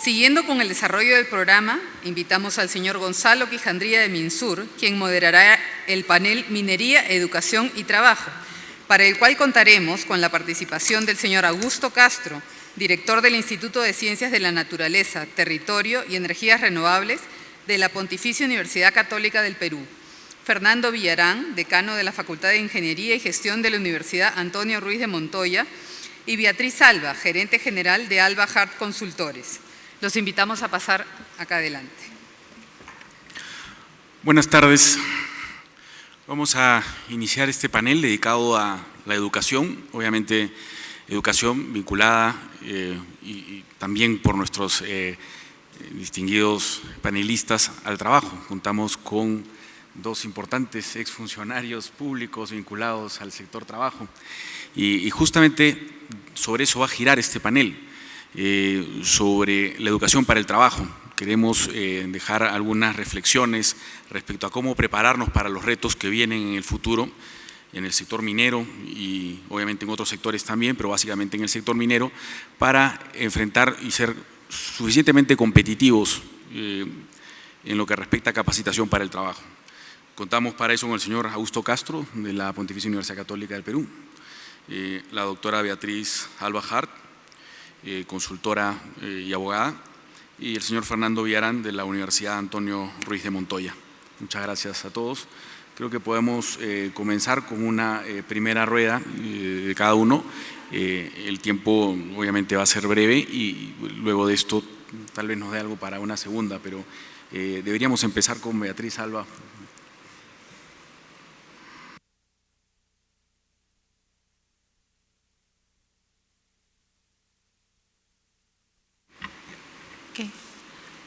Siguiendo con el desarrollo del programa, invitamos al señor Gonzalo Quijandría de Minsur, quien moderará el panel Minería, Educación y Trabajo, para el cual contaremos con la participación del señor Augusto Castro, director del Instituto de Ciencias de la Naturaleza, Territorio y Energías Renovables de la Pontificia Universidad Católica del Perú, Fernando Villarán, decano de la Facultad de Ingeniería y Gestión de la Universidad Antonio Ruiz de Montoya, y Beatriz Alba, gerente general de Alba Hart Consultores. Los invitamos a pasar acá adelante. Buenas tardes. Vamos a iniciar este panel dedicado a la educación, obviamente educación vinculada y también por nuestros distinguidos panelistas al trabajo. Contamos con dos importantes exfuncionarios públicos vinculados al sector trabajo y justamente sobre eso va a girar este panel. Sobre la educación para el trabajo. Queremos dejar algunas reflexiones respecto a cómo prepararnos para los retos que vienen en el futuro en el sector minero y obviamente en otros sectores también, pero básicamente en el sector minero, para enfrentar y ser suficientemente competitivos en lo que respecta a capacitación para el trabajo. Contamos para eso con el señor Augusto Castro, de la Pontificia Universidad Católica del Perú, la doctora Beatriz Alba Hart, consultora y abogada, y el señor Fernando Villarán de la Universidad Antonio Ruiz de Montoya. Muchas gracias a todos. Creo que podemos comenzar con una primera rueda de cada uno. El tiempo obviamente va a ser breve y luego de esto tal vez nos dé algo para una segunda, pero deberíamos empezar con Beatriz Alba.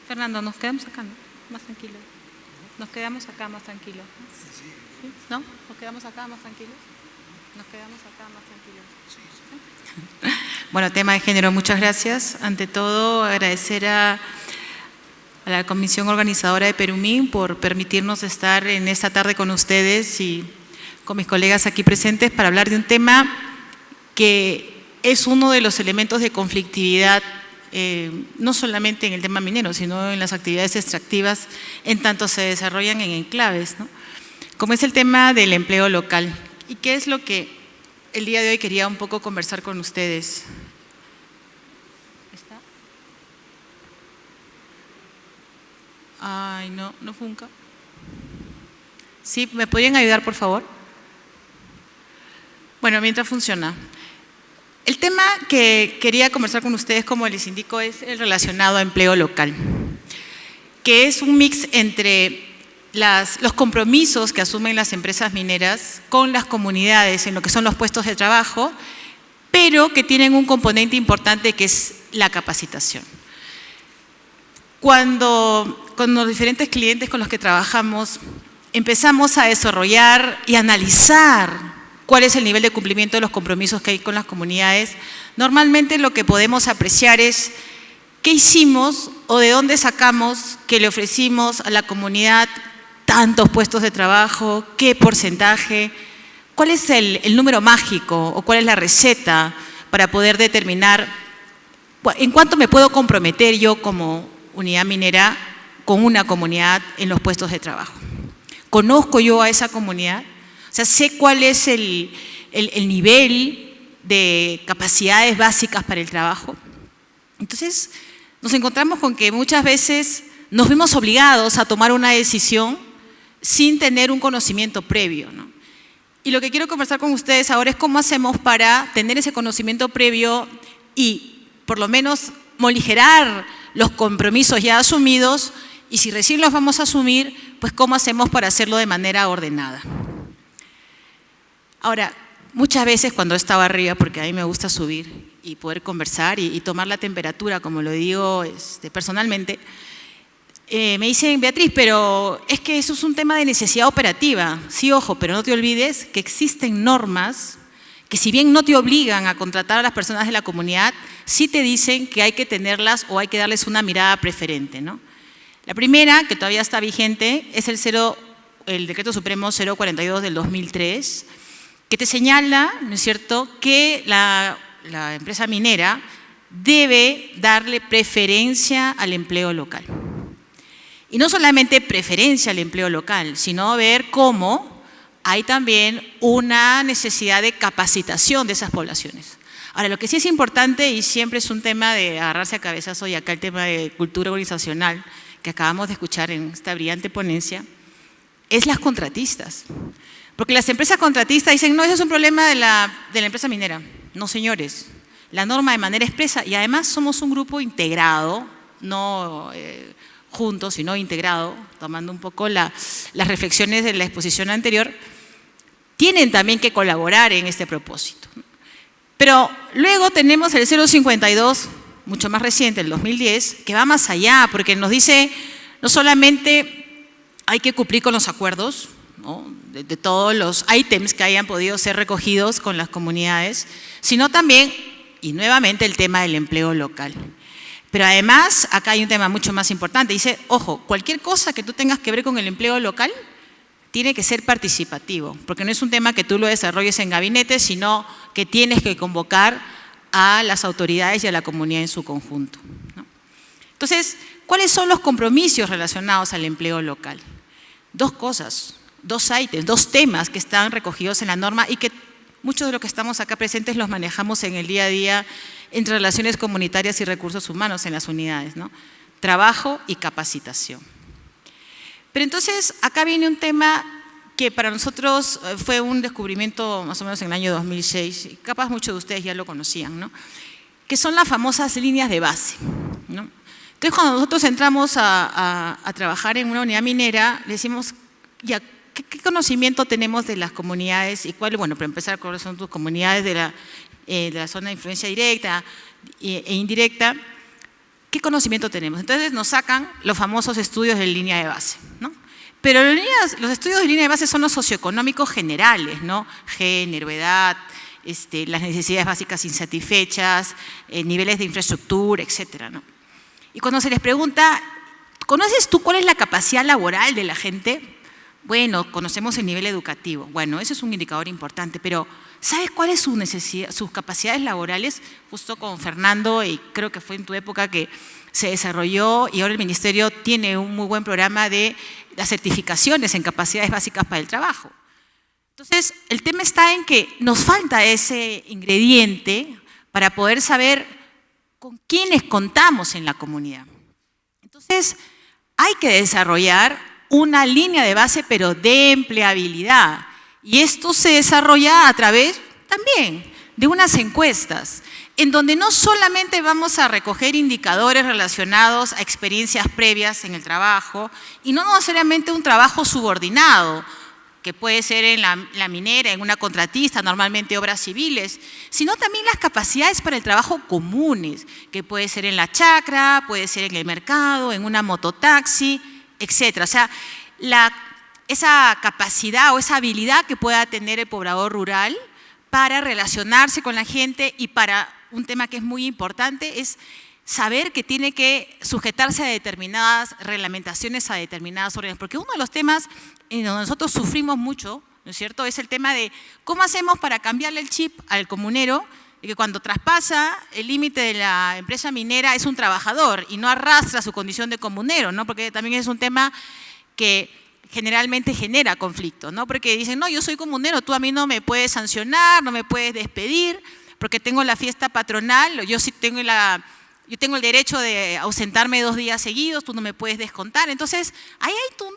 Fernando, ¿nos quedamos acá, no? Más tranquilos. ¿Nos quedamos acá más tranquilos? ¿Sí? ¿No? ¿Nos quedamos acá más tranquilos? ¿Nos quedamos acá más tranquilos? Sí. Bueno, tema de género, muchas gracias. Ante todo, agradecer a la Comisión Organizadora de Perumín por permitirnos estar en esta tarde con ustedes y con mis colegas aquí presentes para hablar de un tema que es uno de los elementos de conflictividad no solamente en el tema minero, sino en las actividades extractivas, en tanto se desarrollan en enclaves, ¿no? Como es el tema del empleo local. ¿Y qué es lo que el día de hoy quería un poco conversar con ustedes? ¿Está? Ay, no funca. ¿Sí? ¿Me podrían ayudar, por favor? Bueno, mientras funciona. El tema que quería conversar con ustedes, como les indico, es el relacionado a empleo local, que es un mix entre los compromisos que asumen las empresas mineras con las comunidades en lo que son los puestos de trabajo, pero que tienen un componente importante que es la capacitación. Cuando con los diferentes clientes con los que trabajamos empezamos a desarrollar y analizar cuál es el nivel de cumplimiento de los compromisos que hay con las comunidades, normalmente lo que podemos apreciar es qué hicimos o de dónde sacamos que le ofrecimos a la comunidad tantos puestos de trabajo, qué porcentaje, cuál es el número mágico o cuál es la receta para poder determinar en cuánto me puedo comprometer yo como unidad minera con una comunidad en los puestos de trabajo. ¿Conozco yo a esa comunidad? O sea, sé cuál es el nivel de capacidades básicas para el trabajo. Entonces, nos encontramos con que muchas veces nos vemos obligados a tomar una decisión sin tener un conocimiento previo, ¿no? Y lo que quiero conversar con ustedes ahora es cómo hacemos para tener ese conocimiento previo y, por lo menos, morigerar los compromisos ya asumidos y si recién los vamos a asumir, pues cómo hacemos para hacerlo de manera ordenada. Ahora, muchas veces cuando estaba arriba, porque a mí me gusta subir y poder conversar y tomar la temperatura, como lo digo personalmente, me dicen, Beatriz, pero es que eso es un tema de necesidad operativa. Sí, ojo, pero no te olvides que existen normas que si bien no te obligan a contratar a las personas de la comunidad, sí te dicen que hay que tenerlas o hay que darles una mirada preferente, ¿no? La primera, que todavía está vigente, es el Decreto Supremo 042 del 2003, que te señala, ¿no es cierto?, que la empresa minera debe darle preferencia al empleo local. Y no solamente preferencia al empleo local, sino ver cómo hay también una necesidad de capacitación de esas poblaciones. Ahora, lo que sí es importante, y siempre es un tema de agarrarse a cabezazo, y acá el tema de cultura organizacional, que acabamos de escuchar en esta brillante ponencia, es las contratistas. Porque las empresas contratistas dicen, no, eso es un problema de la empresa minera. No, señores, la norma de manera expresa, y además somos un grupo integrado, no juntos, sino integrado, tomando un poco las reflexiones de la exposición anterior, tienen también que colaborar en este propósito. Pero luego tenemos el 052, mucho más reciente, el 2010, que va más allá, porque nos dice, no solamente hay que cumplir con los acuerdos, ¿no?, de todos los ítems que hayan podido ser recogidos con las comunidades, sino también, y nuevamente, el tema del empleo local. Pero además, acá hay un tema mucho más importante. Dice, ojo, cualquier cosa que tú tengas que ver con el empleo local tiene que ser participativo, porque no es un tema que tú lo desarrolles en gabinete, sino que tienes que convocar a las autoridades y a la comunidad en su conjunto, ¿no? Entonces, ¿cuáles son los compromisos relacionados al empleo local? Dos cosas, dos ítems, dos temas que están recogidos en la norma y que muchos de los que estamos acá presentes los manejamos en el día a día entre relaciones comunitarias y recursos humanos en las unidades, ¿no? Trabajo y capacitación. Pero entonces, acá viene un tema que para nosotros fue un descubrimiento más o menos en el año 2006, y capaz muchos de ustedes ya lo conocían, ¿no?, que son las famosas líneas de base, ¿no? Entonces, cuando nosotros entramos a trabajar en una unidad minera, le decimos, ya, ¿qué conocimiento tenemos de las comunidades? Y cuál, bueno, para empezar, ¿cuáles son tus comunidades de la zona de influencia directa e indirecta? ¿Qué conocimiento tenemos? Entonces nos sacan los famosos estudios de línea de base, ¿no? Pero los estudios de línea de base son los socioeconómicos generales, ¿no? Género, edad, las necesidades básicas insatisfechas, niveles de infraestructura, etcétera, ¿no? Y cuando se les pregunta, ¿conoces tú cuál es la capacidad laboral de la gente? Bueno, conocemos el nivel educativo. Bueno, eso es un indicador importante, pero ¿sabes cuáles son sus capacidades laborales? Justo con Fernando, y creo que fue en tu época que se desarrolló, y ahora el Ministerio tiene un muy buen programa de las certificaciones en capacidades básicas para el trabajo. Entonces, el tema está en que nos falta ese ingrediente para poder saber con quiénes contamos en la comunidad. Entonces, hay que desarrollar una línea de base, pero de empleabilidad. Y esto se desarrolla a través también de unas encuestas, en donde no solamente vamos a recoger indicadores relacionados a experiencias previas en el trabajo, y no necesariamente un trabajo subordinado, que puede ser en la minera, en una contratista, normalmente obras civiles, sino también las capacidades para el trabajo comunes, que puede ser en la chacra, puede ser en el mercado, en una mototaxi, etcétera. O sea, esa capacidad o esa habilidad que pueda tener el poblador rural para relacionarse con la gente, y para un tema que es muy importante es saber que tiene que sujetarse a determinadas reglamentaciones, a determinadas órdenes, porque uno de los temas en donde nosotros sufrimos mucho, ¿no es cierto?, es el tema de cómo hacemos para cambiarle el chip al comunero, y que cuando traspasa el límite de la empresa minera es un trabajador y no arrastra su condición de comunero, ¿no?, porque también es un tema que generalmente genera conflicto, ¿no?, porque dicen, no, yo soy comunero, tú a mí no me puedes sancionar, no me puedes despedir, porque tengo la fiesta patronal, yo tengo el derecho de ausentarme 2 días seguidos, tú no me puedes descontar. Entonces, ahí hay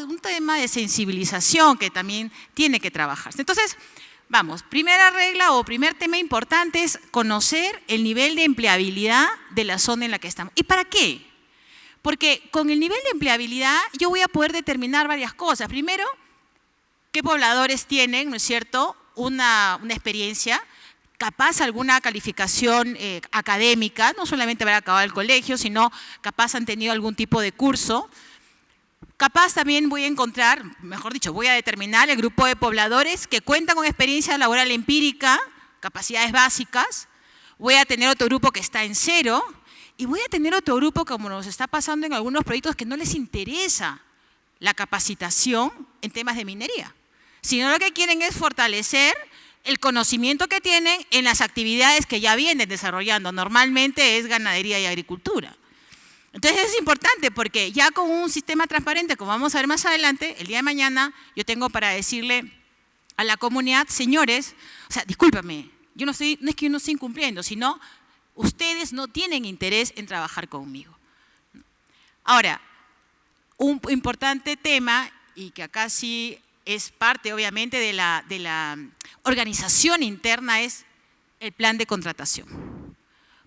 un tema de sensibilización que también tiene que trabajarse. Entonces, vamos, primera regla o primer tema importante es conocer el nivel de empleabilidad de la zona en la que estamos. ¿Y para qué? Porque con el nivel de empleabilidad yo voy a poder determinar varias cosas. Primero, qué pobladores tienen, ¿no es cierto?, una experiencia, capaz alguna calificación académica, no solamente haber acabado el colegio, sino capaz han tenido algún tipo de curso. Capaz también voy a encontrar, mejor dicho, voy a determinar el grupo de pobladores que cuentan con experiencia laboral empírica, capacidades básicas. Voy a tener otro grupo que está en 0, y voy a tener otro grupo, como nos está pasando en algunos proyectos, que no les interesa la capacitación en temas de minería, sino lo que quieren es fortalecer el conocimiento que tienen en las actividades que ya vienen desarrollando. Normalmente es ganadería y agricultura. Entonces es importante porque ya con un sistema transparente, como vamos a ver más adelante, el día de mañana yo tengo para decirle a la comunidad, señores, o sea, discúlpame, no es que yo no esté incumpliendo, sino ustedes no tienen interés en trabajar conmigo. Ahora, un importante tema, y que acá sí es parte obviamente de la organización interna, es el plan de contratación.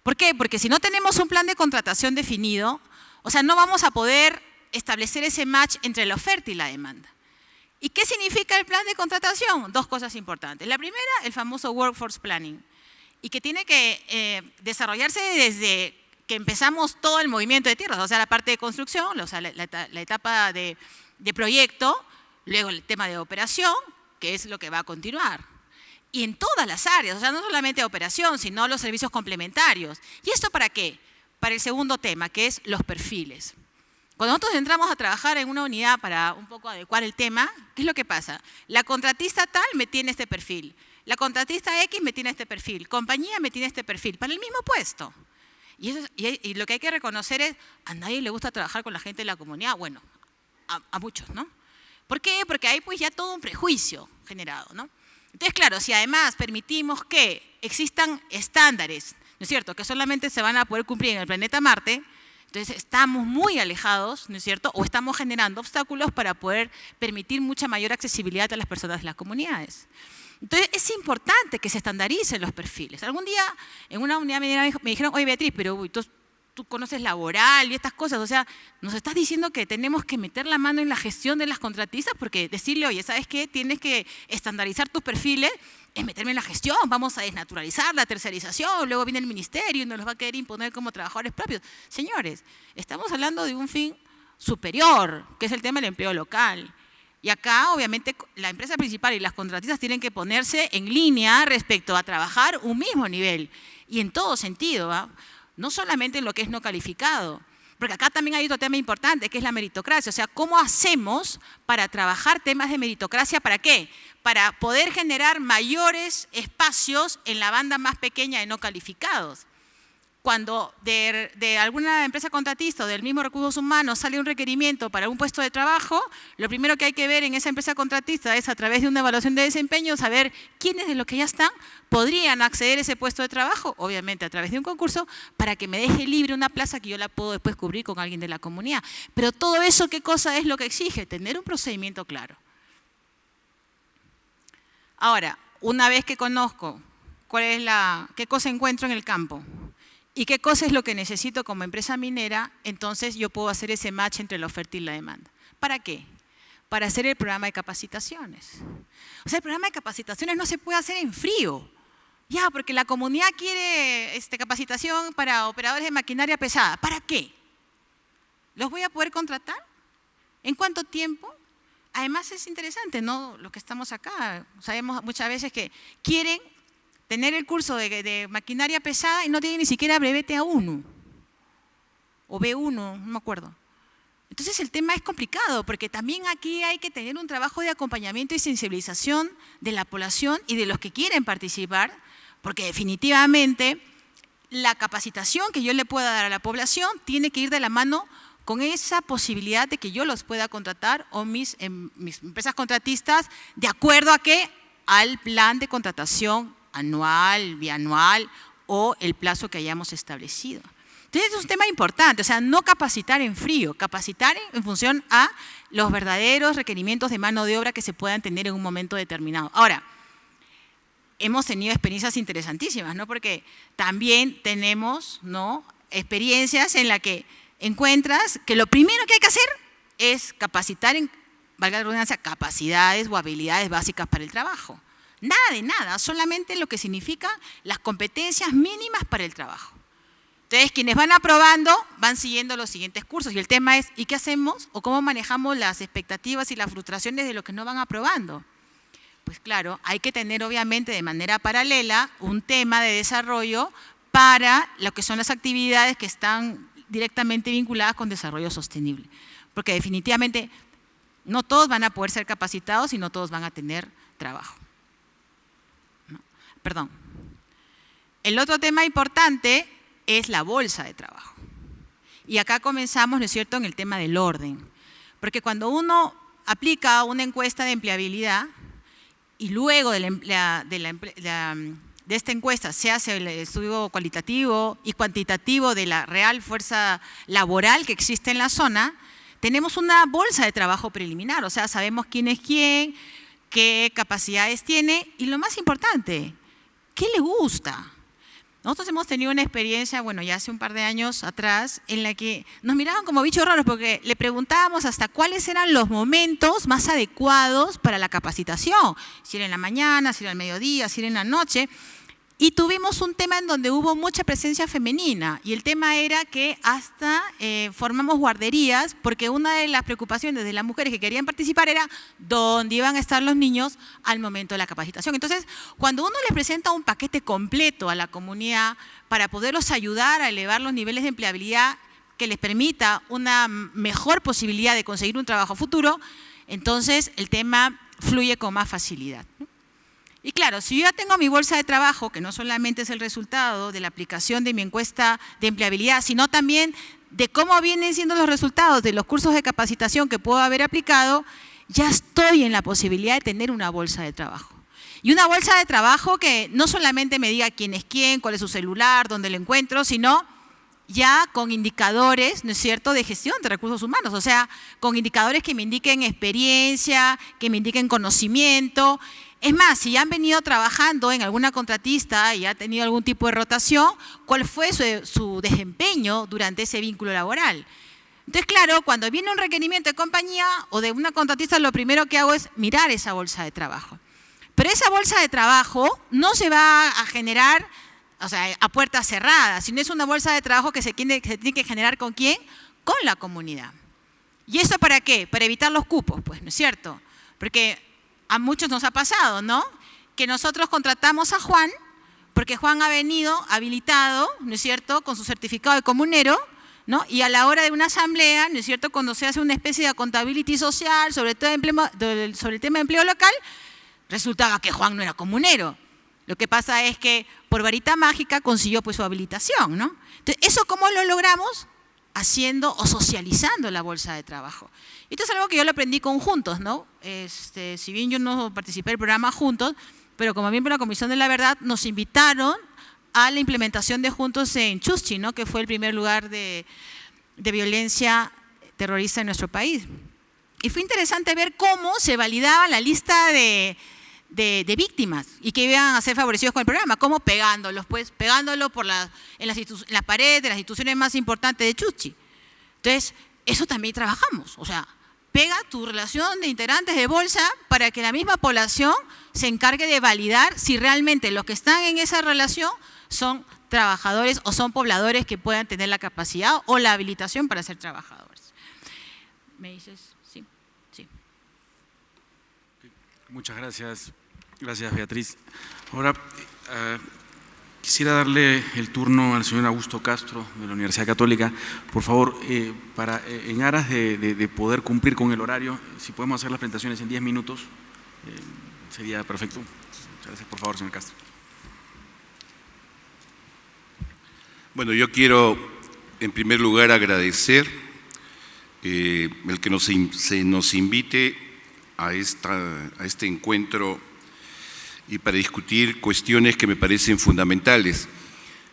¿Por qué? Porque si no tenemos un plan de contratación definido, o sea, no vamos a poder establecer ese match entre la oferta y la demanda. ¿Y qué significa el plan de contratación? Dos cosas importantes. La primera, el famoso Workforce Planning, y que tiene que desarrollarse desde que empezamos todo el movimiento de tierras, o sea, la parte de construcción, o sea, la etapa de proyecto, luego el tema de operación, que es lo que va a continuar. Y en todas las áreas, o sea, no solamente operación, sino los servicios complementarios. ¿Y esto para qué? Para el segundo tema, que es los perfiles. Cuando nosotros entramos a trabajar en una unidad para un poco adecuar el tema, ¿qué es lo que pasa? La contratista tal me tiene este perfil, la contratista X me tiene este perfil, compañía me tiene este perfil, para el mismo puesto. Y lo que hay que reconocer es, a nadie le gusta trabajar con la gente de la comunidad, bueno, a muchos, ¿no? ¿Por qué? Porque hay pues ya todo un prejuicio generado, ¿no? Entonces, claro, si además permitimos que existan estándares, ¿no es cierto?, que solamente se van a poder cumplir en el planeta Marte, entonces estamos muy alejados, ¿no es cierto?, o estamos generando obstáculos para poder permitir mucha mayor accesibilidad a las personas de las comunidades. Entonces, es importante que se estandaricen los perfiles. Algún día, en una unidad me dijeron, oye, Beatriz, pero tú conoces laboral y estas cosas, o sea, nos estás diciendo que tenemos que meter la mano en la gestión de las contratistas, porque decirle, oye, ¿sabes qué? Tienes que estandarizar tus perfiles, es meterme en la gestión, vamos a desnaturalizar la tercerización, luego viene el ministerio y nos los va a querer imponer como trabajadores propios. Señores, estamos hablando de un fin superior, que es el tema del empleo local. Y acá, obviamente, la empresa principal y las contratistas tienen que ponerse en línea respecto a trabajar un mismo nivel, y en todo sentido, ¿va? No solamente en lo que es no calificado, porque acá también hay otro tema importante, que es la meritocracia. O sea, ¿cómo hacemos para trabajar temas de meritocracia? ¿Para qué? Para poder generar mayores espacios en la banda más pequeña de no calificados. Cuando de alguna empresa contratista o del mismo recursos humanos sale un requerimiento para un puesto de trabajo, lo primero que hay que ver en esa empresa contratista es, a través de una evaluación de desempeño, saber quiénes de los que ya están podrían acceder a ese puesto de trabajo, obviamente a través de un concurso, para que me deje libre una plaza que yo la puedo después cubrir con alguien de la comunidad. Pero todo eso, ¿qué cosa es lo que exige? Tener un procedimiento claro. Ahora, una vez que conozco qué cosa encuentro en el campo, ¿y qué cosa es lo que necesito como empresa minera? Entonces yo puedo hacer ese match entre la oferta y la demanda. ¿Para qué? Para hacer el programa de capacitaciones. O sea, el programa de capacitaciones no se puede hacer en frío. Ya, porque la comunidad quiere capacitación para operadores de maquinaria pesada. ¿Para qué? ¿Los voy a poder contratar? ¿En cuánto tiempo? Además es interesante, ¿no? Los que estamos acá, sabemos muchas veces que quieren tener el curso de maquinaria pesada y no tienen ni siquiera brevete A1 o B1, no me acuerdo. Entonces el tema es complicado, porque también aquí hay que tener un trabajo de acompañamiento y sensibilización de la población y de los que quieren participar, porque definitivamente la capacitación que yo le pueda dar a la población tiene que ir de la mano con esa posibilidad de que yo los pueda contratar, o mis empresas contratistas, de acuerdo a qué, al plan de contratación anual, bianual o el plazo que hayamos establecido. Entonces es un tema importante, o sea, no capacitar en frío, capacitar en función a los verdaderos requerimientos de mano de obra que se puedan tener en un momento determinado. Ahora, hemos tenido experiencias interesantísimas, ¿no? Porque también tenemos, ¿no?, experiencias en las que encuentras que lo primero que hay que hacer es capacitar en, valga la redundancia, capacidades o habilidades básicas para el trabajo. Nada de nada, solamente lo que significa las competencias mínimas para el trabajo. Entonces, quienes van aprobando van siguiendo los siguientes cursos, y el tema es, ¿y qué hacemos? ¿O cómo manejamos las expectativas y las frustraciones de los que no van aprobando? Pues claro, hay que tener obviamente de manera paralela un tema de desarrollo para lo que son las actividades que están directamente vinculadas con desarrollo sostenible. Porque definitivamente no todos van a poder ser capacitados y no todos van a tener trabajo. perdón. El otro tema importante es la bolsa de trabajo. Y acá comenzamos, ¿no es cierto?, en el tema del orden. Porque cuando uno aplica una encuesta de empleabilidad y luego de esta encuesta se hace el estudio cualitativo y cuantitativo de la real fuerza laboral que existe en la zona, tenemos una bolsa de trabajo preliminar, o sea, sabemos quién es quién, qué capacidades tiene y lo más importante, ¿qué le gusta? Nosotros hemos tenido una experiencia, bueno, ya hace un par de años atrás, en la que nos miraban como bichos raros porque le preguntábamos hasta cuáles eran los momentos más adecuados para la capacitación, si era en la mañana, si era al mediodía, si era en la noche. Y tuvimos un tema en donde hubo mucha presencia femenina y el tema era que hasta formamos guarderías porque una de las preocupaciones de las mujeres que querían participar era dónde iban a estar los niños al momento de la capacitación. Entonces, cuando uno les presenta un paquete completo a la comunidad para poderlos ayudar a elevar los niveles de empleabilidad que les permita una mejor posibilidad de conseguir un trabajo futuro, entonces el tema fluye con más facilidad. Y claro, si yo ya tengo mi bolsa de trabajo, que no solamente es el resultado de la aplicación de mi encuesta de empleabilidad, sino también de cómo vienen siendo los resultados de los cursos de capacitación que puedo haber aplicado, ya estoy en la posibilidad de tener una bolsa de trabajo. Y una bolsa de trabajo que no solamente me diga quién es quién, cuál es su celular, dónde lo encuentro, sino ya con indicadores, ¿no es cierto?, de gestión de recursos humanos, o sea, con indicadores que me indiquen experiencia, que me indiquen conocimiento. Es más, si ya han venido trabajando en alguna contratista y ha tenido algún tipo de rotación, ¿cuál fue su desempeño durante ese vínculo laboral? Entonces, claro, cuando viene un requerimiento de compañía o de una contratista, lo primero que hago es mirar esa bolsa de trabajo. Pero esa bolsa de trabajo no se va a generar, o sea, a puertas cerradas, sino es una bolsa de trabajo que se tiene que generar ¿con quién? Con la comunidad. ¿Y eso para qué? Para evitar los cupos, pues, ¿no es cierto? Porque a muchos nos ha pasado, ¿no? Que nosotros contratamos a Juan porque Juan ha venido habilitado, ¿no es cierto?, con su certificado de comunero, ¿no? Y a la hora de una asamblea, ¿no es cierto?, cuando se hace una especie de accountability social sobre el tema de empleo local, resultaba que Juan no era comunero. Lo que pasa es que por varita mágica consiguió pues su habilitación, ¿no? Entonces, ¿eso cómo lo logramos? Haciendo o socializando la bolsa de trabajo. Esto es algo que yo lo aprendí con Juntos, ¿no? Si bien yo no participé del programa Juntos, pero como miembro de la Comisión de la Verdad nos invitaron a la implementación de Juntos en Chuschi, ¿no?, que fue el primer lugar de violencia terrorista en nuestro país. Y fue interesante ver cómo se validaba la lista de víctimas y que iban a ser favorecidos con el programa, como pegándolos, pues, pegándolo en las paredes de las instituciones más importantes de Chuschi. Entonces, eso también trabajamos, o sea, pega tu relación de integrantes de bolsa para que la misma población se encargue de validar si realmente los que están en esa relación son trabajadores o son pobladores que puedan tener la capacidad o la habilitación para ser trabajadores. ¿Me dices? Sí. Sí. Muchas gracias. Gracias, Beatriz. Ahora, quisiera darle el turno al señor Augusto Castro, de la Universidad Católica. Por favor, en aras de poder cumplir con el horario, si podemos hacer las presentaciones en 10 minutos, sería perfecto. Muchas gracias. Por favor, señor Castro. Bueno, yo quiero, en primer lugar, agradecer el que se nos invite a este encuentro y para discutir cuestiones que me parecen fundamentales.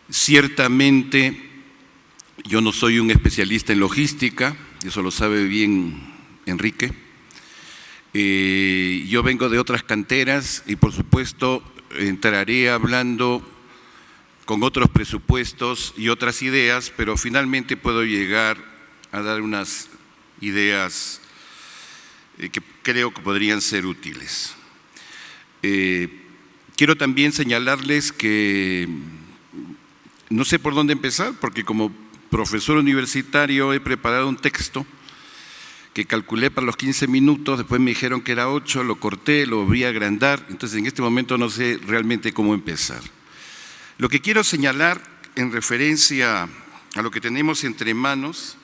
Ciertamente, yo no soy un especialista en logística, eso lo sabe bien Enrique. Yo vengo de otras canteras y, por supuesto, entraré hablando con otros presupuestos y otras ideas, pero finalmente puedo llegar a dar unas ideas que creo que podrían ser útiles. Quiero también señalarles que no sé por dónde empezar, porque como profesor universitario he preparado un texto que calculé para los 15 minutos, después me dijeron que era 8, lo corté, lo voy a agrandar, entonces en este momento no sé realmente cómo empezar. Lo que quiero señalar en referencia a lo que tenemos entre manos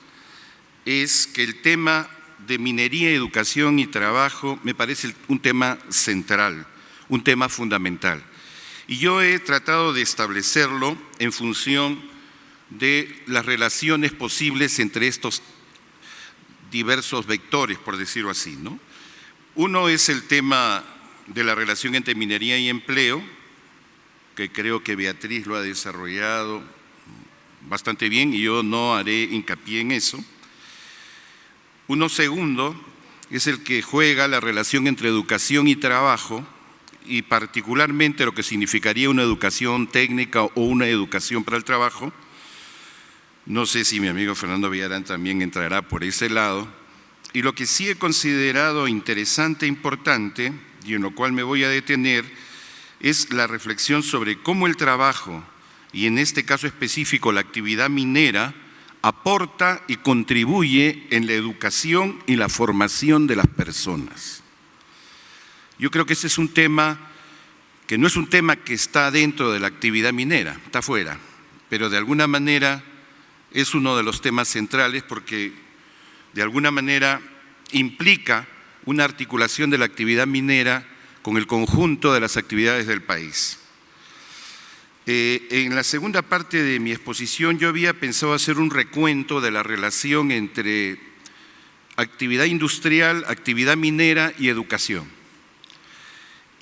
es que el tema de minería, educación y trabajo me parece un tema central, un tema fundamental. Y yo he tratado de establecerlo en función de las relaciones posibles entre estos diversos vectores, por decirlo así, ¿no? Uno es el tema de la relación entre minería y empleo, que creo que Beatriz lo ha desarrollado bastante bien y yo no haré hincapié en eso. Uno segundo es el que juega la relación entre educación y trabajo, y particularmente lo que significaría una educación técnica o una educación para el trabajo. No sé si mi amigo Fernando Villarán también entrará por ese lado. Y lo que sí he considerado interesante e importante, y en lo cual me voy a detener, es la reflexión sobre cómo el trabajo, y en este caso específico la actividad minera, aporta y contribuye en la educación y la formación de las personas. Yo creo que ese es un tema que no es un tema que está dentro de la actividad minera, está fuera, pero de alguna manera es uno de los temas centrales porque de alguna manera implica una articulación de la actividad minera con el conjunto de las actividades del país. En la segunda parte de mi exposición yo había pensado hacer un recuento de la relación entre actividad industrial, actividad minera y educación.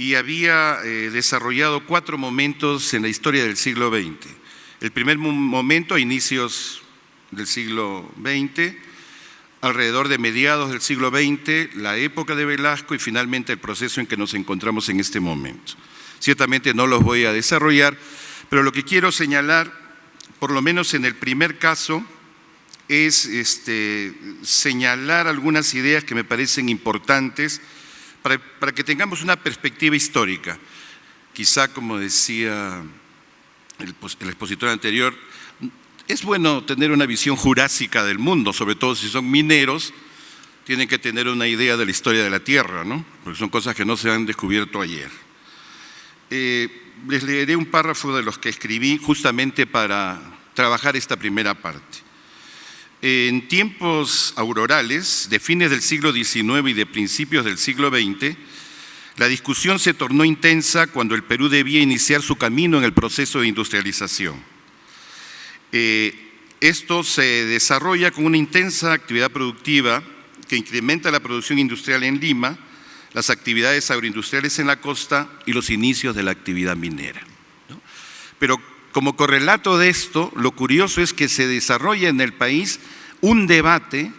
Y había desarrollado 4 momentos en la historia del siglo XX. El primer momento a inicios del siglo XX, alrededor de mediados del siglo XX, la época de Velasco y finalmente el proceso en que nos encontramos en este momento. Ciertamente no los voy a desarrollar, pero lo que quiero señalar, por lo menos en el primer caso, es señalar algunas ideas que me parecen importantes para que tengamos una perspectiva histórica. Quizá, como decía el expositor anterior, es bueno tener una visión jurásica del mundo, sobre todo si son mineros, tienen que tener una idea de la historia de la Tierra, ¿no? Porque son cosas que no se han descubierto ayer. Les leeré un párrafo de los que escribí justamente para trabajar esta primera parte. En tiempos aurorales, de fines del siglo XIX y de principios del siglo XX, la discusión se tornó intensa cuando el Perú debía iniciar su camino en el proceso de industrialización. Esto se desarrolla con una intensa actividad productiva que incrementa la producción industrial en Lima, las actividades agroindustriales en la costa y los inicios de la actividad minera, ¿no? Pero como correlato de esto, lo curioso es que se desarrolla en el país un debate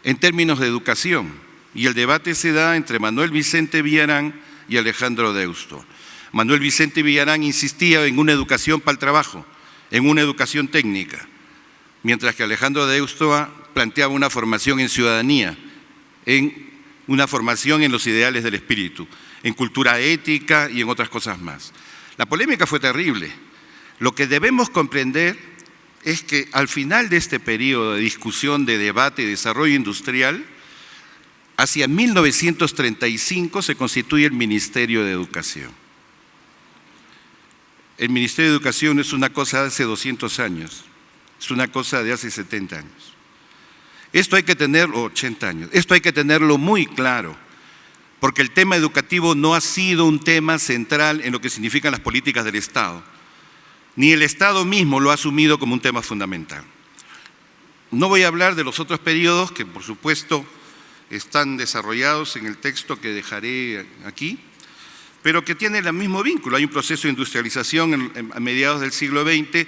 en términos de educación, y el debate se da entre Manuel Vicente Villarán y Alejandro Deusto. Manuel Vicente Villarán insistía en una educación para el trabajo, en una educación técnica, mientras que Alejandro Deusto planteaba una formación en ciudadanía, en una formación en los ideales del espíritu, en cultura ética y en otras cosas más. La polémica fue terrible. Lo que debemos comprender es que al final de este periodo de discusión, de debate y desarrollo industrial, hacia 1935 se constituye el Ministerio de Educación. El Ministerio de Educación no es una cosa de hace 200 años, es una cosa de hace 70 años. Esto hay que tenerlo, 80 años, esto hay que tenerlo muy claro, porque el tema educativo no ha sido un tema central en lo que significan las políticas del Estado, ni el Estado mismo lo ha asumido como un tema fundamental. No voy a hablar de los otros periodos que, por supuesto, están desarrollados en el texto que dejaré aquí, pero que tienen el mismo vínculo. Hay un proceso de industrialización a mediados del siglo XX,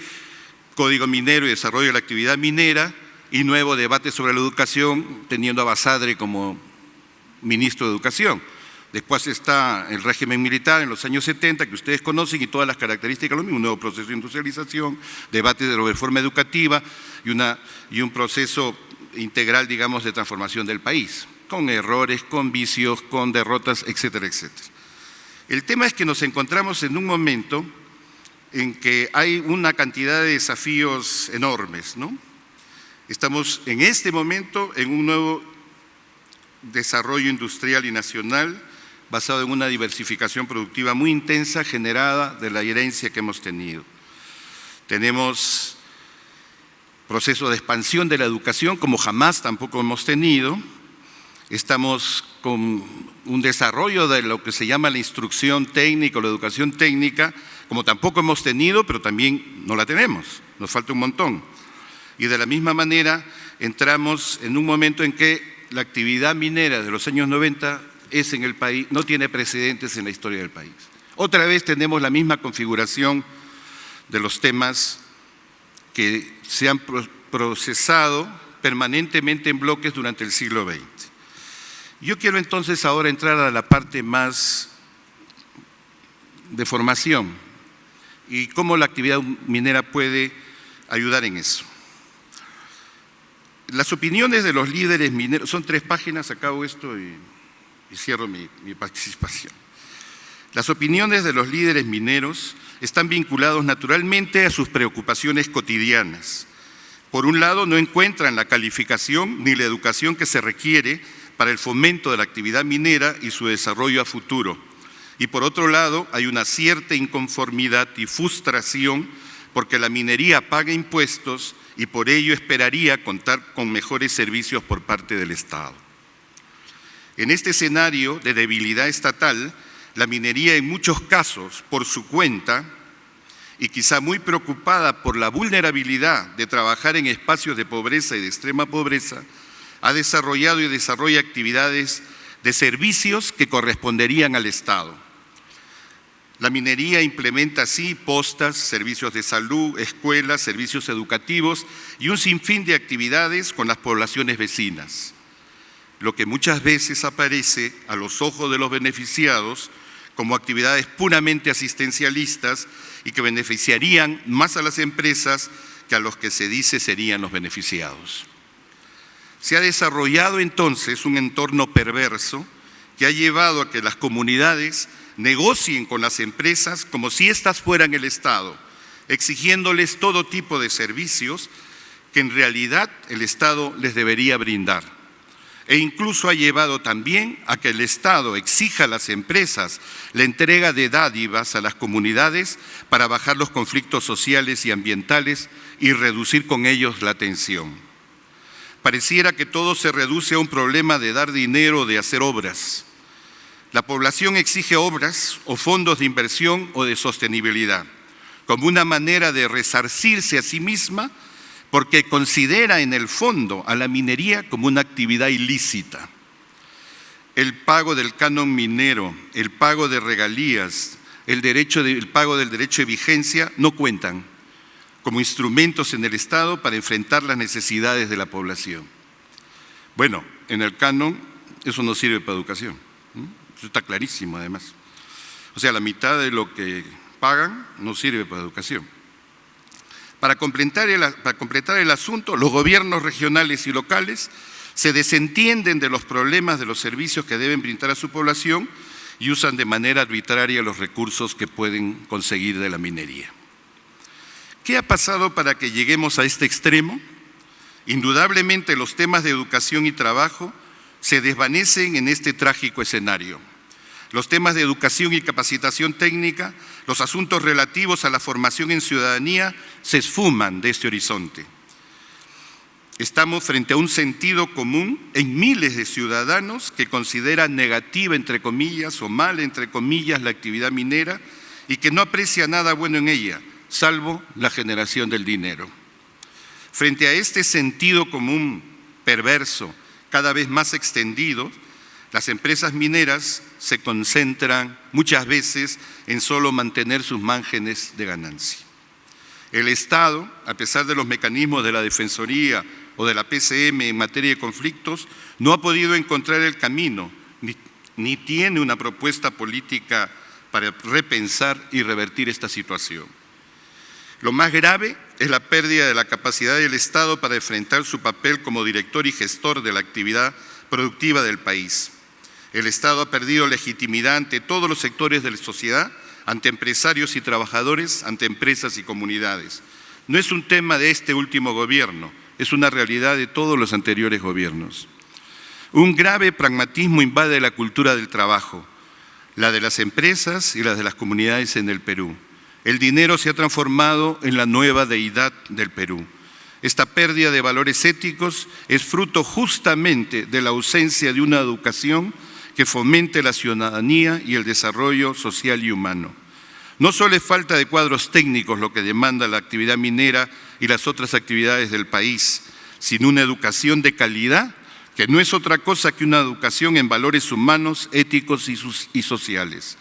Código Minero y Desarrollo de la Actividad Minera, y nuevo debate sobre la educación, teniendo a Basadre como ministro de Educación. Después está el régimen militar en los años 70, que ustedes conocen, y todas las características, lo mismo, un nuevo proceso de industrialización, debate de la reforma educativa y un proceso integral, digamos, de transformación del país, con errores, con vicios, con derrotas, etcétera, etcétera. El tema es que nos encontramos en un momento en que hay una cantidad de desafíos enormes, ¿no? Estamos en este momento en un nuevo desarrollo industrial y nacional basado en una diversificación productiva muy intensa generada de la herencia que hemos tenido. Tenemos proceso de expansión de la educación como jamás tampoco hemos tenido, estamos con un desarrollo de lo que se llama la instrucción técnica o la educación técnica, como tampoco hemos tenido, pero también no la tenemos, nos falta un montón. Y de la misma manera entramos en un momento en que la actividad minera de los años 90 es en el país, no tiene precedentes en la historia del país. Otra vez tenemos la misma configuración de los temas que se han procesado permanentemente en bloques durante el siglo XX. Yo quiero entonces ahora entrar a la parte más de formación y cómo la actividad minera puede ayudar en eso. Las opiniones de los líderes mineros, son 3 páginas, acabo esto y cierro mi participación. Las opiniones de los líderes mineros están vinculados naturalmente a sus preocupaciones cotidianas. Por un lado, no encuentran la calificación ni la educación que se requiere para el fomento de la actividad minera y su desarrollo a futuro. Y por otro lado, hay una cierta inconformidad y frustración porque la minería paga impuestos y por ello esperaría contar con mejores servicios por parte del Estado. En este escenario de debilidad estatal, la minería en muchos casos, por su cuenta, y quizá muy preocupada por la vulnerabilidad de trabajar en espacios de pobreza y de extrema pobreza, ha desarrollado y desarrolla actividades de servicios que corresponderían al Estado. La minería implementa así postas, servicios de salud, escuelas, servicios educativos y un sinfín de actividades con las poblaciones vecinas, lo que muchas veces aparece a los ojos de los beneficiados como actividades puramente asistencialistas y que beneficiarían más a las empresas que a los que se dice serían los beneficiados. Se ha desarrollado entonces un entorno perverso que ha llevado a que las comunidades negocien con las empresas como si éstas fueran el Estado, exigiéndoles todo tipo de servicios que en realidad el Estado les debería brindar. E incluso ha llevado también a que el Estado exija a las empresas la entrega de dádivas a las comunidades para bajar los conflictos sociales y ambientales y reducir con ellos la tensión. Pareciera que todo se reduce a un problema de dar dinero o de hacer obras. La población exige obras o fondos de inversión o de sostenibilidad, como una manera de resarcirse a sí misma porque considera en el fondo a la minería como una actividad ilícita. El pago del canon minero, el pago de regalías, el pago del derecho de vigencia no cuentan como instrumentos en el Estado para enfrentar las necesidades de la población. Bueno, en el canon eso no sirve para educación. Eso está clarísimo además. O sea, la mitad de lo que pagan no sirve para educación. Para completar el asunto, los gobiernos regionales y locales se desentienden de los problemas de los servicios que deben brindar a su población y usan de manera arbitraria los recursos que pueden conseguir de la minería. ¿Qué ha pasado para que lleguemos a este extremo? Indudablemente los temas de educación y trabajo se desvanecen en este trágico escenario. Los temas de educación y capacitación técnica, los asuntos relativos a la formación en ciudadanía se esfuman de este horizonte. Estamos frente a un sentido común en miles de ciudadanos que consideran negativa, entre comillas, o mala, entre comillas, la actividad minera y que no aprecia nada bueno en ella, salvo la generación del dinero. Frente a este sentido común perverso, cada vez más extendido, las empresas mineras se concentran muchas veces en solo mantener sus márgenes de ganancia. El Estado, a pesar de los mecanismos de la Defensoría o de la PCM en materia de conflictos, no ha podido encontrar el camino, ni tiene una propuesta política para repensar y revertir esta situación. Lo más grave es la pérdida de la capacidad del Estado para enfrentar su papel como director y gestor de la actividad productiva del país. El Estado ha perdido legitimidad ante todos los sectores de la sociedad, ante empresarios y trabajadores, ante empresas y comunidades. No es un tema de este último gobierno, es una realidad de todos los anteriores gobiernos. Un grave pragmatismo invade la cultura del trabajo, la de las empresas y la de las comunidades en el Perú. El dinero se ha transformado en la nueva deidad del Perú. Esta pérdida de valores éticos es fruto justamente de la ausencia de una educación que fomente la ciudadanía y el desarrollo social y humano. No solo es falta de cuadros técnicos lo que demanda la actividad minera y las otras actividades del país, sino una educación de calidad que no es otra cosa que una educación en valores humanos, éticos y sociales.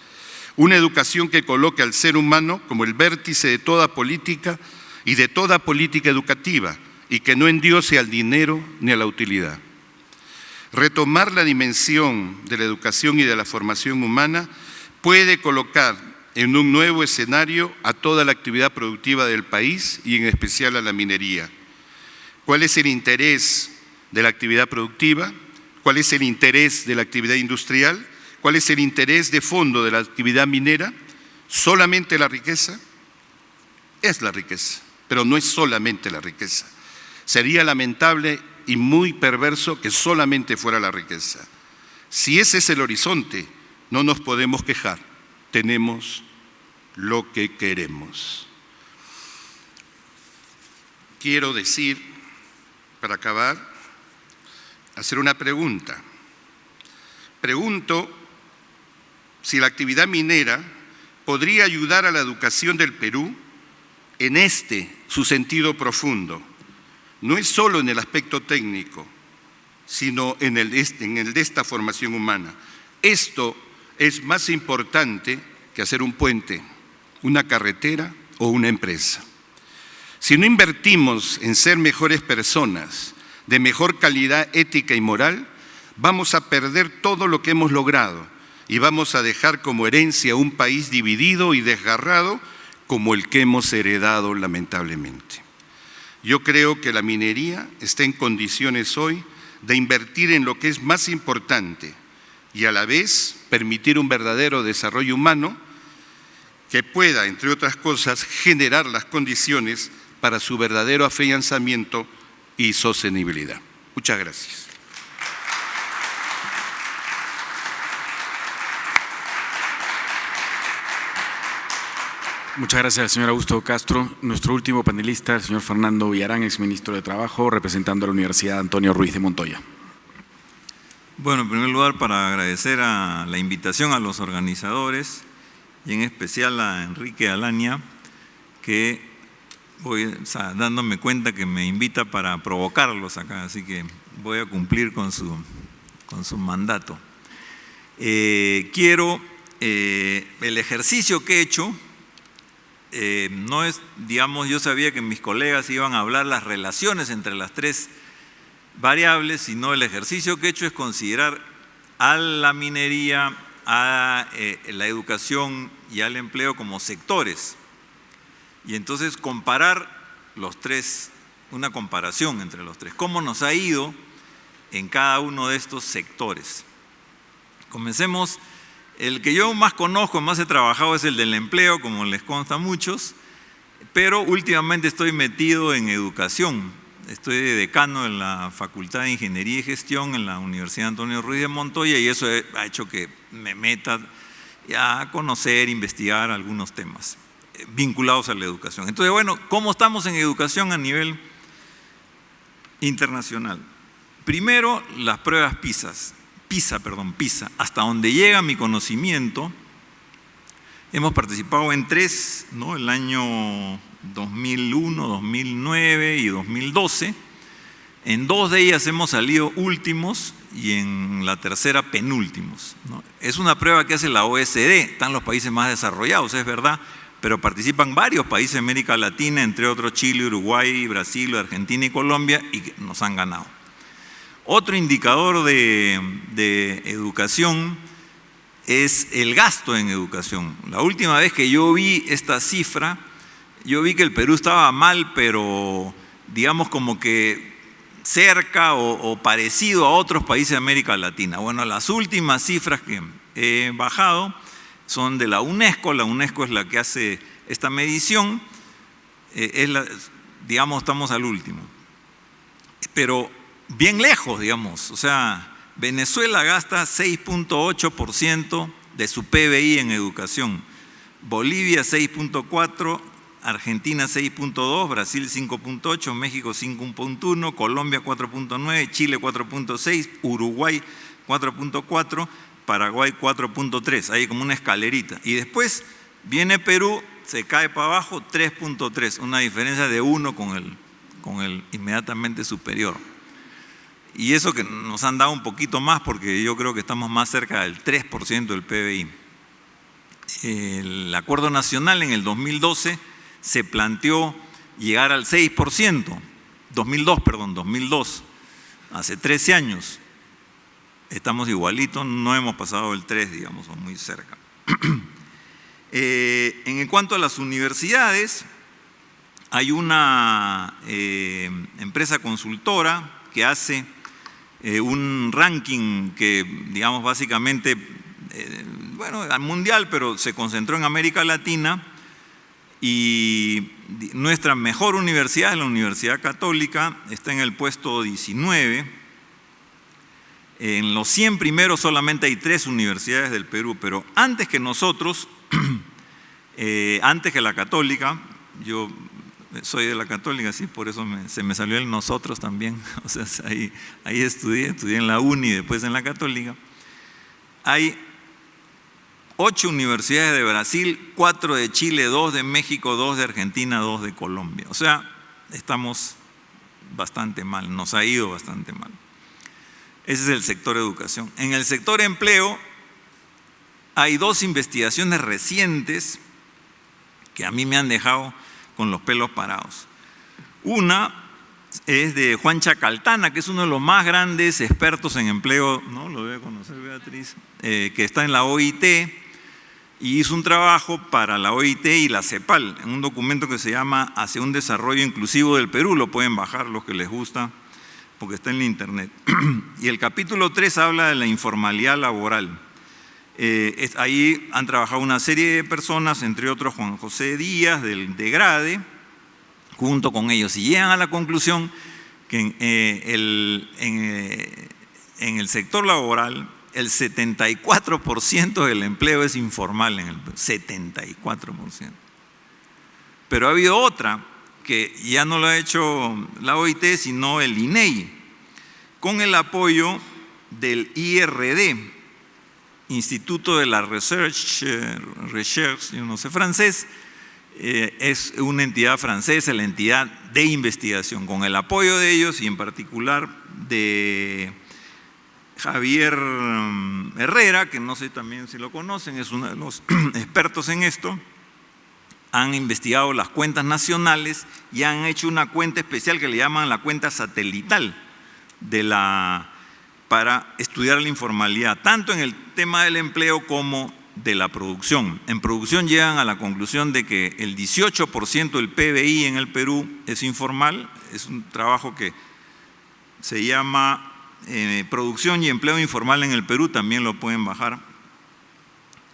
Una educación que coloque al ser humano como el vértice de toda política y de toda política educativa, y que no endiose al dinero ni a la utilidad. Retomar la dimensión de la educación y de la formación humana puede colocar en un nuevo escenario a toda la actividad productiva del país y en especial a la minería. ¿Cuál es el interés de la actividad productiva? ¿Cuál es el interés de la actividad industrial? ¿Cuál es el interés de fondo de la actividad minera? ¿Solamente la riqueza? Es la riqueza, pero no es solamente la riqueza. Sería lamentable y muy perverso que solamente fuera la riqueza. Si ese es el horizonte, no nos podemos quejar. Tenemos lo que queremos. Quiero decir, para acabar, hacer una pregunta. Pregunto si la actividad minera podría ayudar a la educación del Perú en su sentido profundo. No es solo en el aspecto técnico, sino en el de esta formación humana. Esto es más importante que hacer un puente, una carretera o una empresa. Si no invertimos en ser mejores personas, de mejor calidad ética y moral, vamos a perder todo lo que hemos logrado y vamos a dejar como herencia un país dividido y desgarrado como el que hemos heredado lamentablemente. Yo creo que la minería está en condiciones hoy de invertir en lo que es más importante y a la vez permitir un verdadero desarrollo humano que pueda, entre otras cosas, generar las condiciones para su verdadero afianzamiento y sostenibilidad. Muchas gracias. Muchas gracias al señor Augusto Castro. Nuestro último panelista, el señor Fernando Villarán, exministro de Trabajo, representando a la Universidad Antonio Ruiz de Montoya. Bueno, en primer lugar, para agradecer a la invitación a los organizadores y en especial a Enrique Alania, que dándome cuenta que me invita para provocarlos acá, así que voy a cumplir con su mandato. El ejercicio que he hecho no es, digamos, yo sabía que mis colegas iban a hablar las relaciones entre las tres variables, sino el ejercicio que he hecho es considerar a la minería, a la educación y al empleo como sectores. Y entonces comparar los tres, una comparación entre los tres. ¿Cómo nos ha ido en cada uno de estos sectores? Comencemos. El que yo más conozco, más he trabajado es el del empleo, como les consta a muchos, pero últimamente estoy metido en educación. Estoy de decano en la Facultad de Ingeniería y Gestión en la Universidad Antonio Ruiz de Montoya y eso ha hecho que me meta a conocer, investigar algunos temas vinculados a la educación. Entonces, bueno, ¿cómo estamos en educación a nivel internacional? Primero, las pruebas PISA, hasta donde llega mi conocimiento, hemos participado en 3, ¿no? El año 2001, 2009 y 2012. En 2 de ellas hemos salido últimos y en la tercera penúltimos, ¿no? Es una prueba que hace la OSD, están los países más desarrollados, es verdad, pero participan varios países de América Latina, entre otros Chile, Uruguay, Brasil, Argentina y Colombia, y nos han ganado. Otro indicador de educación es el gasto en educación. La última vez que yo vi esta cifra, yo vi que el Perú estaba mal, pero digamos como que cerca o parecido a otros países de América Latina. Bueno, las últimas cifras que he bajado son de la UNESCO. La UNESCO es la que hace esta medición. Digamos, estamos al último. Pero bien lejos, digamos. O sea, Venezuela gasta 6.8% de su PBI en educación. Bolivia 6.4%, Argentina 6.2, Brasil 5.8, México 5.1, Colombia 4.9, Chile 4.6, Uruguay 4.4, Paraguay 4.3, ahí como una escalerita. Y después viene Perú, se cae para abajo 3.3, una diferencia de 1 con el inmediatamente superior. Y eso que nos han dado un poquito más porque yo creo que estamos más cerca del 3% del PBI. El Acuerdo Nacional en el 2012 se planteó llegar al 6%, 2002, hace 13 años. Estamos igualitos, no hemos pasado el 3, digamos, o muy cerca. En cuanto a las universidades, hay una empresa consultora que hace un ranking que, digamos, básicamente, bueno, al mundial, pero se concentró en América Latina, y nuestra mejor universidad es la Universidad Católica, está en el puesto 19. En los 100 primeros solamente hay 3 universidades del Perú, pero antes que nosotros, antes que la Católica, yo soy de la Católica, sí, por eso se me salió el nosotros también, o sea, ahí estudié en la UNI y después en la Católica. Hay 8 universidades de Brasil, 4 de Chile, 2 de México, 2 de Argentina, 2 de Colombia. O sea, estamos bastante mal, nos ha ido bastante mal. Ese es el sector educación. En el sector empleo hay 2 investigaciones recientes que a mí me han dejado con los pelos parados. Una es de Juan Chacaltana, que es uno de los más grandes expertos en empleo, ¿no? Lo debe conocer Beatriz, que está en la OIT y hizo un trabajo para la OIT y la CEPAL, en un documento que se llama Hacia un desarrollo inclusivo del Perú. Lo pueden bajar los que les gusta, porque está en la internet. Y el capítulo 3 habla de la informalidad laboral. Ahí han trabajado una serie de personas, entre otros Juan José Díaz, de Grade, junto con ellos, y llegan a la conclusión que en el sector laboral el 74% del empleo es informal en el Perú, 74%. Pero ha habido otra que ya no lo ha hecho la OIT, sino el INEI, con el apoyo del IRD, Instituto de la Recherche, yo no sé francés, es una entidad francesa, la entidad de investigación, con el apoyo de ellos y en particular de Javier Herrera, que no sé también si lo conocen, es uno de los expertos en esto. Han investigado las cuentas nacionales y han hecho una cuenta especial que le llaman la cuenta satelital para estudiar la informalidad, tanto en el tema del empleo como de la producción. En producción llegan a la conclusión de que el 18% del PBI en el Perú es informal. Es un trabajo que se llama Producción y Empleo Informal en el Perú, también lo pueden bajar,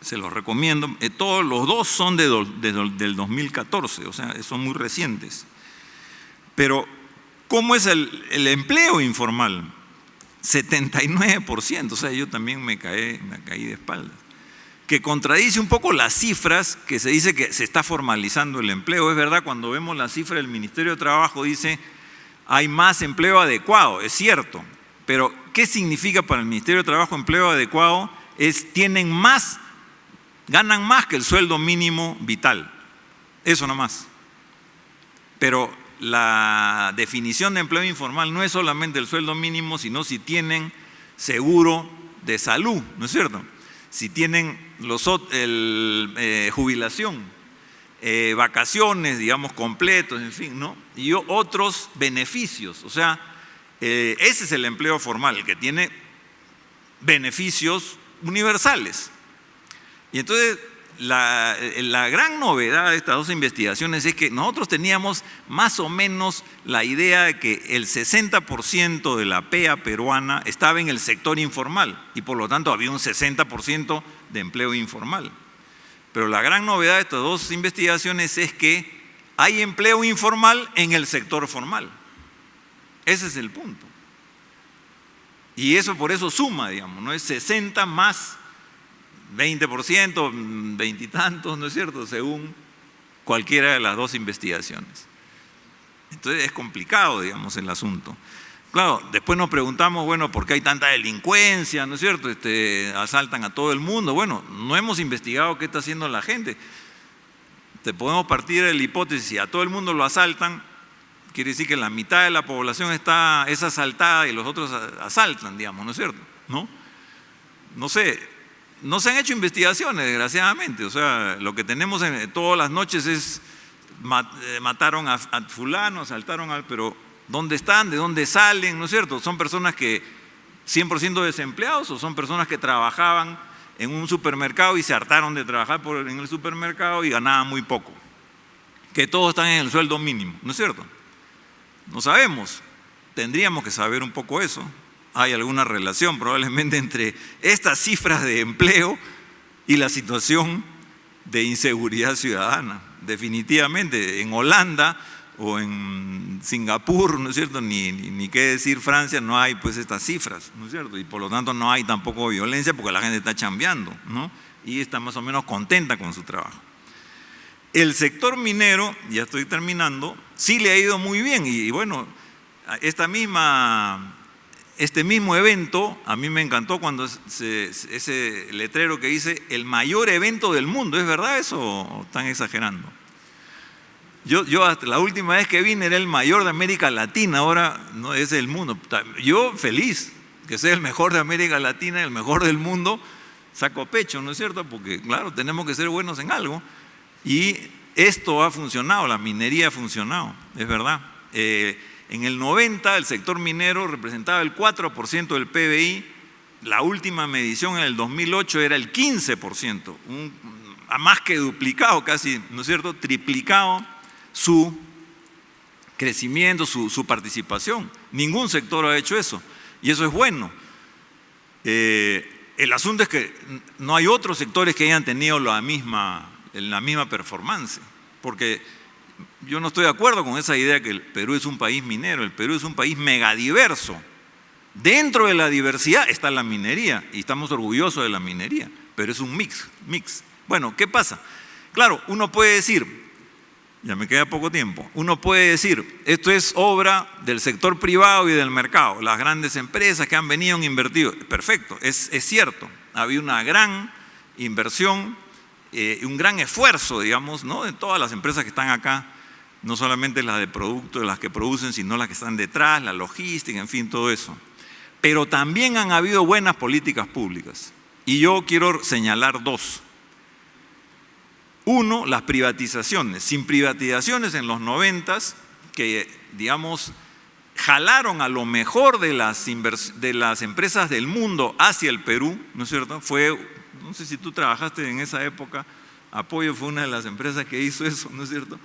se los recomiendo. Todos los 2 son del 2014, o sea, son muy recientes. Pero, ¿cómo es el empleo informal? 79%, o sea, yo también me caí de espaldas, que contradice un poco las cifras que se dice que se está formalizando el empleo. Es verdad, cuando vemos la cifra del Ministerio de Trabajo dice hay más empleo adecuado, es cierto, pero ¿qué significa para el Ministerio de Trabajo empleo adecuado? Ganan más que el sueldo mínimo vital, eso nomás. Pero la definición de empleo informal no es solamente el sueldo mínimo, sino si tienen seguro de salud, ¿no es cierto? Si tienen jubilación, vacaciones, digamos, completos, en fin, ¿no? Y otros beneficios. O sea, ese es el empleo formal, el que tiene beneficios universales. Y entonces, la gran novedad de estas 2 investigaciones es que nosotros teníamos más o menos la idea de que el 60% de la PEA peruana estaba en el sector informal y por lo tanto había un 60% de empleo informal. Pero la gran novedad de estas 2 investigaciones es que hay empleo informal en el sector formal. Ese es el punto. Y eso por eso suma, digamos, ¿no? Es 60 más 20%, 20 y tantos, ¿no es cierto? Según cualquiera de las dos investigaciones. Entonces es complicado, digamos, el asunto. Claro, después nos preguntamos, bueno, ¿por qué hay tanta delincuencia? ¿No es cierto? Asaltan a todo el mundo. Bueno, no hemos investigado qué está haciendo la gente. Te podemos partir de la hipótesis, si a todo el mundo lo asaltan, quiere decir que la mitad de la población es asaltada y los otros asaltan, digamos, ¿no es cierto? No sé, no se han hecho investigaciones, desgraciadamente. O sea, lo que tenemos todas las noches es mataron a fulano, asaltaron al… Pero ¿dónde están? ¿De dónde salen? ¿No es cierto? ¿Son personas que 100% desempleados o son personas que trabajaban en un supermercado y se hartaron de trabajar en el supermercado y ganaban muy poco? Que todos están en el sueldo mínimo, ¿no es cierto? No sabemos, tendríamos que saber un poco eso. Hay alguna relación probablemente entre estas cifras de empleo y la situación de inseguridad ciudadana. Definitivamente, en Holanda o en Singapur, ¿no es cierto? Ni qué decir Francia, no hay pues estas cifras, ¿no es cierto? Y por lo tanto no hay tampoco violencia porque la gente está chambeando, ¿no? Y está más o menos contenta con su trabajo. El sector minero, ya estoy terminando, sí le ha ido muy bien y bueno, este mismo evento, a mí me encantó cuando ese letrero que dice el mayor evento del mundo. ¿Es verdad eso o están exagerando? Yo hasta la última vez que vine era el mayor de América Latina, ahora no es el mundo. Yo feliz que sea el mejor de América Latina, el mejor del mundo, saco pecho, ¿no es cierto? Porque claro, tenemos que ser buenos en algo. Y esto ha funcionado, la minería ha funcionado, es verdad. En el 90 el sector minero representaba el 4% del PBI, la última medición en el 2008 era el 15%, más que duplicado casi, ¿no es cierto? Triplicado su crecimiento, su participación. Ningún sector ha hecho eso y eso es bueno. El asunto es que no hay otros sectores que hayan tenido la misma performance, porque yo no estoy de acuerdo con esa idea que el Perú es un país minero. El Perú es un país megadiverso. Dentro de la diversidad está la minería y estamos orgullosos de la minería, pero es un mix. Bueno, ¿qué pasa? Claro, uno puede decir, ya me queda poco tiempo, uno puede decir, esto es obra del sector privado y del mercado, las grandes empresas que han venido y invertido. Perfecto, es cierto, había una gran inversión, un gran esfuerzo, digamos, ¿no? De todas las empresas que están acá, no solamente las de productos, las que producen, sino las que están detrás, la logística, en fin, todo eso. Pero también han habido buenas políticas públicas. Y yo quiero señalar dos. Uno, las privatizaciones. Sin privatizaciones en los 90s, que, digamos, jalaron a lo mejor de las empresas del mundo hacia el Perú, ¿no es cierto? No sé si tú trabajaste en esa época, Apoyo fue una de las empresas que hizo eso, ¿no es cierto?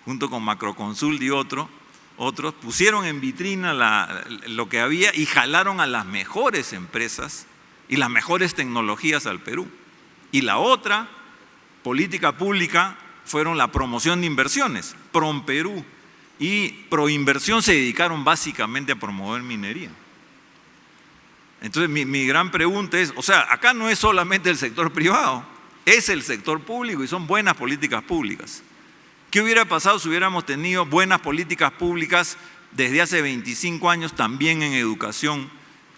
Junto con Macroconsult y otros, pusieron en vitrina lo que había y jalaron a las mejores empresas y las mejores tecnologías al Perú. Y la otra política pública fueron la promoción de inversiones. PROMPERÚ y Proinversión se dedicaron básicamente a promover minería. Entonces mi gran pregunta es, o sea, acá no es solamente el sector privado, es el sector público y son buenas políticas públicas. ¿Qué hubiera pasado si hubiéramos tenido buenas políticas públicas desde hace 25 años también en educación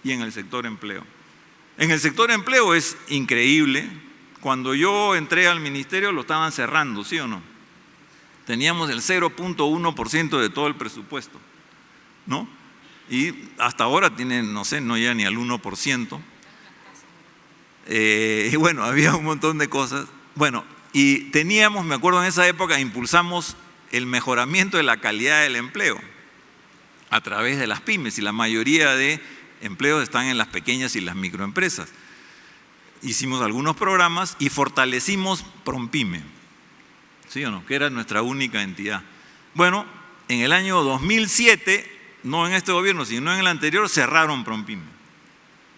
y en el sector empleo? En el sector empleo es increíble. Cuando yo entré al ministerio lo estaban cerrando, ¿sí o no? Teníamos el 0.1% de todo el presupuesto, ¿no? Y hasta ahora tienen, no sé, no llega ni al 1%. Y bueno, había un montón de cosas. Bueno, y teníamos, me acuerdo en esa época, impulsamos el mejoramiento de la calidad del empleo a través de las pymes y la mayoría de empleos están en las pequeñas y las microempresas. Hicimos algunos programas y fortalecimos PROMPYME, ¿sí o no? Que era nuestra única entidad. Bueno, en el año 2007, no en este gobierno, sino en el anterior, cerraron PROMPYME.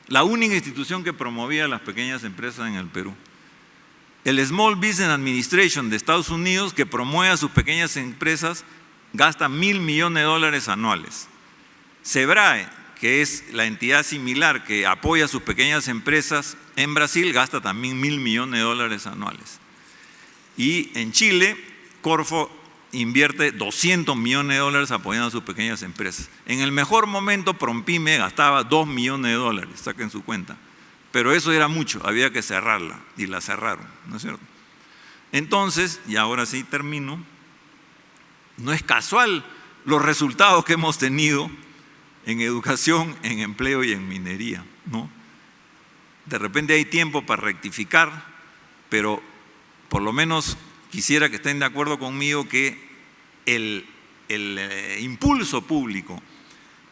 La única institución que promovía las pequeñas empresas en el Perú. El Small Business Administration de Estados Unidos, que promueve a sus pequeñas empresas, gasta $1.000 millones anuales. SEBRAE, que es la entidad similar que apoya a sus pequeñas empresas en Brasil, gasta también $1.000 millones anuales. Y en Chile, Corfo invierte 200 millones de dólares apoyando a sus pequeñas empresas. En el mejor momento, Prompyme gastaba 2 millones de dólares, saquen su cuenta. Pero eso era mucho, había que cerrarla, y la cerraron, ¿no es cierto? Entonces, y ahora sí termino, no es casual los resultados que hemos tenido en educación, en empleo y en minería, ¿no? De repente hay tiempo para rectificar, pero por lo menos quisiera que estén de acuerdo conmigo que el impulso público,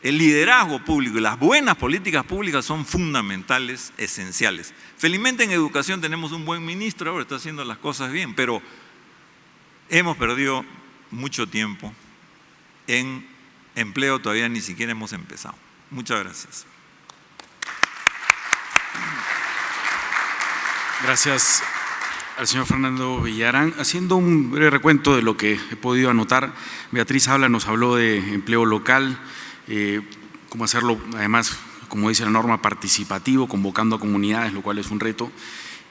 el liderazgo público y las buenas políticas públicas son fundamentales, esenciales. Felizmente en educación tenemos un buen ministro, ahora está haciendo las cosas bien, pero hemos perdido mucho tiempo. En empleo todavía ni siquiera hemos empezado. Muchas gracias. Gracias al señor Fernando Villarán. Haciendo un breve recuento de lo que he podido anotar, Beatriz nos habló de empleo local, cómo hacerlo, además, como dice la norma, participativo, convocando a comunidades, lo cual es un reto.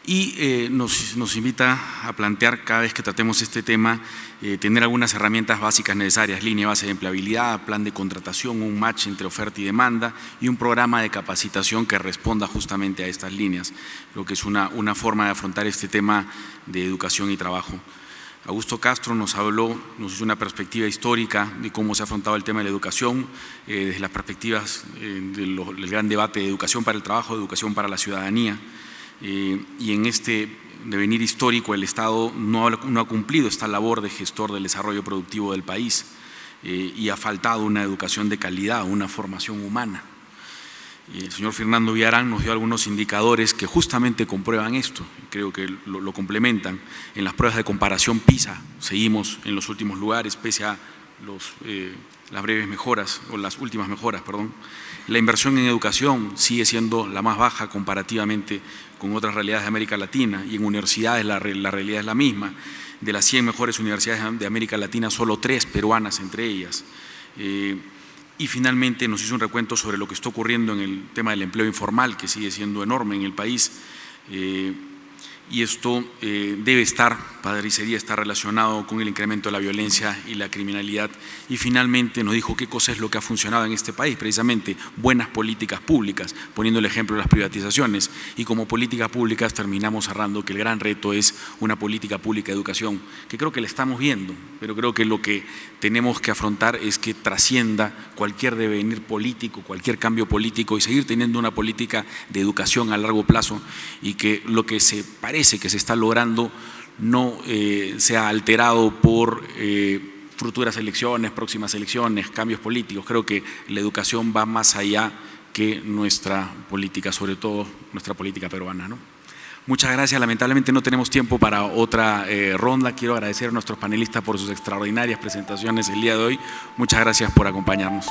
Y nos invita a plantear cada vez que tratemos este tema, tener algunas herramientas básicas necesarias, línea base de empleabilidad, plan de contratación, un match entre oferta y demanda y un programa de capacitación que responda justamente a estas líneas. Creo que es una forma de afrontar este tema de educación y trabajo. Augusto Castro nos hizo una perspectiva histórica de cómo se ha afrontado el tema de la educación, desde las perspectivas del gran debate de educación para el trabajo, educación para la ciudadanía. Y en este devenir histórico el Estado no ha cumplido esta labor de gestor del desarrollo productivo del país y ha faltado una educación de calidad, una formación humana. El señor Fernando Villarán nos dio algunos indicadores que justamente comprueban esto, creo que lo complementan. En las pruebas de comparación PISA seguimos en los últimos lugares, pese a las breves mejoras, o las últimas mejoras, perdón. La inversión en educación sigue siendo la más baja comparativamente con otras realidades de América Latina, y en universidades la realidad es la misma. De las 100 mejores universidades de América Latina, solo 3 peruanas entre ellas. Y finalmente nos hizo un recuento sobre lo que está ocurriendo en el tema del empleo informal, que sigue siendo enorme en el país. Y esto debe estar, parecería estar relacionado con el incremento de la violencia y la criminalidad. Y finalmente nos dijo qué cosa es lo que ha funcionado en este país, precisamente buenas políticas públicas, poniendo el ejemplo de las privatizaciones. Y como políticas públicas terminamos cerrando que el gran reto es una política pública de educación, que creo que la estamos viendo, pero creo que lo que tenemos que afrontar es que trascienda cualquier devenir político, cualquier cambio político, y seguir teniendo una política de educación a largo plazo, y que lo que se parece que se está logrando no sea alterado por futuras elecciones, próximas elecciones, cambios políticos. Creo que la educación va más allá que nuestra política, sobre todo nuestra política peruana, ¿no? Muchas gracias. Lamentablemente no tenemos tiempo para otra ronda. Quiero agradecer a nuestros panelistas por sus extraordinarias presentaciones el día de hoy. Muchas gracias por acompañarnos.